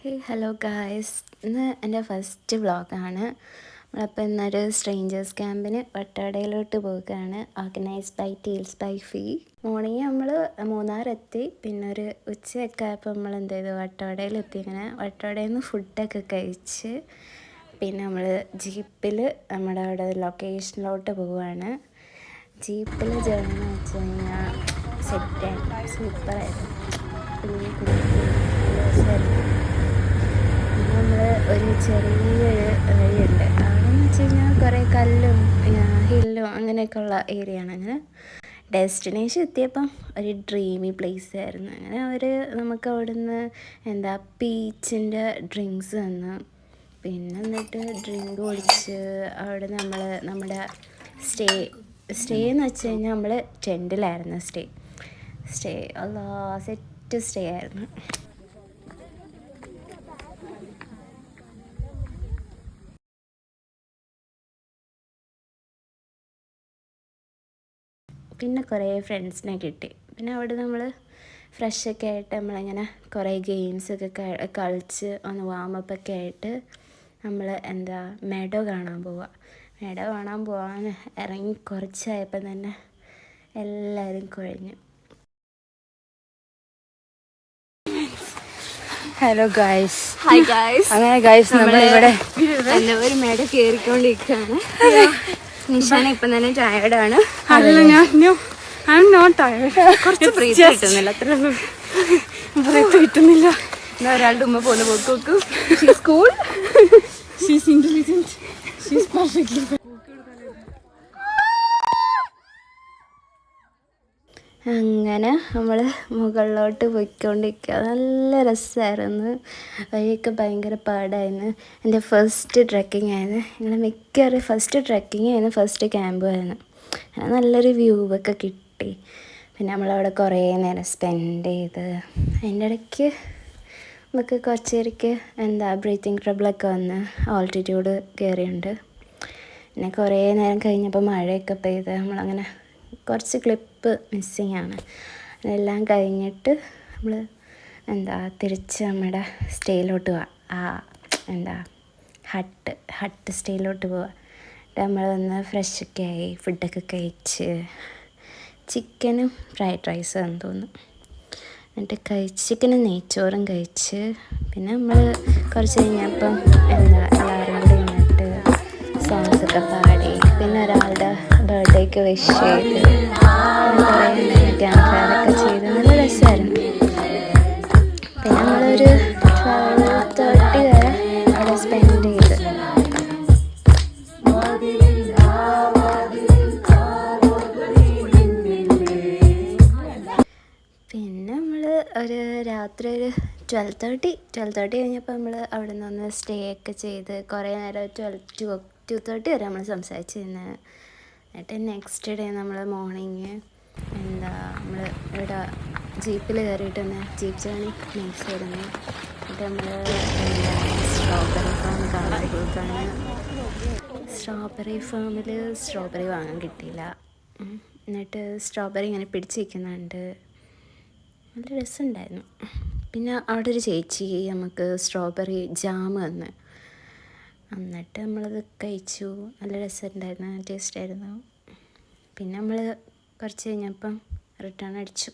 Hello guys, ഇന്ന് എൻ്റെ first വ്ളോഗാണ്. നമ്മളപ്പോൾ ഇന്നൊരു സ്ട്രേഞ്ചേഴ്സ് ക്യാമ്പിന് വട്ടവടയിലോട്ട് പോവുകയാണ്. ഓർഗനൈസ്ഡ് ബൈ ടീൽസ് ബൈ ഫീ. മോർണിംഗ് നമ്മൾ മൂന്നാറെത്തി. പിന്നെ ഒരു ഉച്ചയൊക്കെ ആയപ്പോൾ നമ്മൾ എന്ത് ചെയ്തു, വട്ടവടയിലെത്തി. ഇങ്ങനെ വട്ടവടയിൽ നിന്ന് ഫുഡൊക്കെ കഴിച്ച് പിന്നെ നമ്മൾ ജീപ്പിൽ നമ്മുടെ അവിടെ ലൊക്കേഷനിലോട്ട് പോവുകയാണ്. ജീപ്പിൽ ജേർണി എന്ന് വെച്ച് കഴിഞ്ഞാൽ സെറ്റായിരുന്നു, സൂപ്പറായിരുന്നു. നമ്മൾ ഒരു ചെറിയൊരു വഴിയുണ്ട്. അവിടെ എന്ന് വെച്ച് കഴിഞ്ഞാൽ കുറേ കല്ലും ഹില്ലും അങ്ങനെയൊക്കെയുള്ള ഏരിയ ആണ്. അങ്ങനെ ഡെസ്റ്റിനേഷൻ എത്തിയപ്പം ഒരു ഡ്രീമി പ്ലേസ് ആയിരുന്നു. അങ്ങനെ അവർ നമുക്ക് അവിടുന്ന് പീച്ചിൻ്റെ ഡ്രിങ്ക്സ് തന്നു. പിന്നെ എന്നിട്ട് ഡ്രിങ്ക് കുടിച്ച് അവിടെ നമ്മുടെ സ്റ്റേ എന്ന് വെച്ച് കഴിഞ്ഞാൽ നമ്മൾ ടെൻറ്റിലായിരുന്നു സ്റ്റേ അല്ലാ സെറ്റ് സ്റ്റേ ആയിരുന്നു. പിന്നെ കുറേ ഫ്രണ്ട്സിനെ കിട്ടി. പിന്നെ അവിടെ നമ്മൾ ഫ്രഷൊക്കെ ആയിട്ട് നമ്മളിങ്ങനെ കുറേ ഗെയിംസൊക്കെ കളിച്ച് ഒന്ന് വാമപ്പൊക്കെ ആയിട്ട് നമ്മൾ മെഡോ കാണാൻ പോവാൻ ഇറങ്ങി കുറച്ചായപ്പോൾ തന്നെ എല്ലാവരും കുഴഞ്ഞു. Hello guys. Hi guys. അങ്ങനെ ഗായ്സ് നമ്മളിവിടെ ഒരു മെഡോ കയറിക്കൊണ്ടിരിക്കുകയാണ്. നിഷാന ഇപ്പം തന്നെ ടയർഡാണ്. കുറച്ച് ബ്രീത്ത് കിട്ടുന്നില്ല, അത്രയൊന്നും ബ്രീത്ത് കിട്ടുന്നില്ല. എന്നാ ഒരാളുടെ ഉമ്മ പോലെ പോക്കോക്കു. അങ്ങനെ നമ്മൾ മുകളിലോട്ട് പോയിക്കൊണ്ടിരിക്കുക. നല്ല രസമായിരുന്നു. വഴിയൊക്കെ ഭയങ്കര പാടായിരുന്നു. എൻ്റെ ഫസ്റ്റ് ട്രെക്കിംഗ് ആയിരുന്നു. ഞങ്ങൾ മിക്കവാറും ഫസ്റ്റ് ട്രെക്കിംഗ് ആയിരുന്നു, ഫസ്റ്റ് ക്യാമ്പും ആയിരുന്നു. അങ്ങനെ നല്ലൊരു വ്യൂ ഒക്കെ കിട്ടി. പിന്നെ നമ്മളവിടെ കുറേ നേരം സ്പെൻഡ് ചെയ്ത് അതിൻ്റെ ഇടയ്ക്ക് നമുക്ക് കുറച്ച് പേർക്ക് ബ്രീത്തിങ് ട്രബിളൊക്കെ വന്ന് ഓൾട്ടിറ്റ്യൂഡ് കയറിയുണ്ട്. പിന്നെ കുറേ നേരം കഴിഞ്ഞപ്പോൾ മഴയൊക്കെ പെയ്ത് നമ്മളങ്ങനെ കുറച്ച് ക്ലിപ്പ് മിസ്സിങ് ആണ്. അതെല്ലാം കഴിഞ്ഞിട്ട് നമ്മൾ തിരിച്ച് നമ്മുടെ സ്റ്റേയിലോട്ട് പോവാം. ഹട്ട് സ്റ്റേയിലോട്ട് പോവാം. നമ്മൾ വന്ന് ഫ്രഷൊക്കെ ആയി ഫുഡൊക്കെ കഴിച്ച് ചിക്കനും ഫ്രൈഡ് റൈസും എന്ന് തോന്നുന്നു. എന്നിട്ട് ചിക്കനും നെയ്ച്ചോറും കഴിച്ച് പിന്നെ നമ്മൾ കുറച്ച് കഴിഞ്ഞപ്പം എല്ലാവരും കൂടി ഇരുന്നിട്ട് സോങ്സൊക്കെ പാടി. പിന്നെ ഒരാളുടെ ബർത്ത്ഡേക്ക് വിഷ് ചെയ്ത് കുറേ ക്യാമ്പ് ഫയറൊക്കെ ചെയ്ത് നല്ല രസമായിരുന്നു. പിന്നെ നമ്മളൊരു 12:30 വരെ അവിടെ സ്പെൻഡ് ചെയ്ത്. പിന്നെ നമ്മൾ ഒരു രാത്രി ഒരു 12:30 കഴിഞ്ഞപ്പോൾ നമ്മൾ അവിടെ നിന്ന് സ്റ്റേ ഒക്കെ ചെയ്ത് കുറേ നേരം 2:30 വരെ നമ്മൾ സംസാരിച്ചിരുന്നു. എന്നിട്ട് നെക്സ്റ്റ് ഡേ നമ്മൾ മോർണിംഗ് നമ്മൾ ഇവിടെ ജീപ്പിൽ കയറിയിട്ട് ജീപ്പ് ജേണി നൈസായിരുന്നു. എന്നിട്ട് നമ്മൾ സ്ട്രോബെറി ഫാം കാണാൻ പോയിക്കാണ്. സ്ട്രോബെറി ഫാമിൽ സ്ട്രോബെറി വാങ്ങാൻ കിട്ടിയില്ല. എന്നിട്ട് സ്ട്രോബെറി ഇങ്ങനെ പിടിച്ച് വയ്ക്കുന്നുണ്ട്, നല്ല രസമുണ്ടായിരുന്നു. പിന്നെ അവിടെ ഒരു ചേച്ചി നമുക്ക് സ്ട്രോബെറി ജാം തന്ന്. എന്നിട്ട് നമ്മളത് കഴിച്ചു, നല്ല രസമുണ്ടായിരുന്നു, ടേസ്റ്റായിരുന്നു. പിന്നെ നമ്മൾ കുറച്ച് കഴിഞ്ഞപ്പം റിട്ടേൺ അടിച്ചു.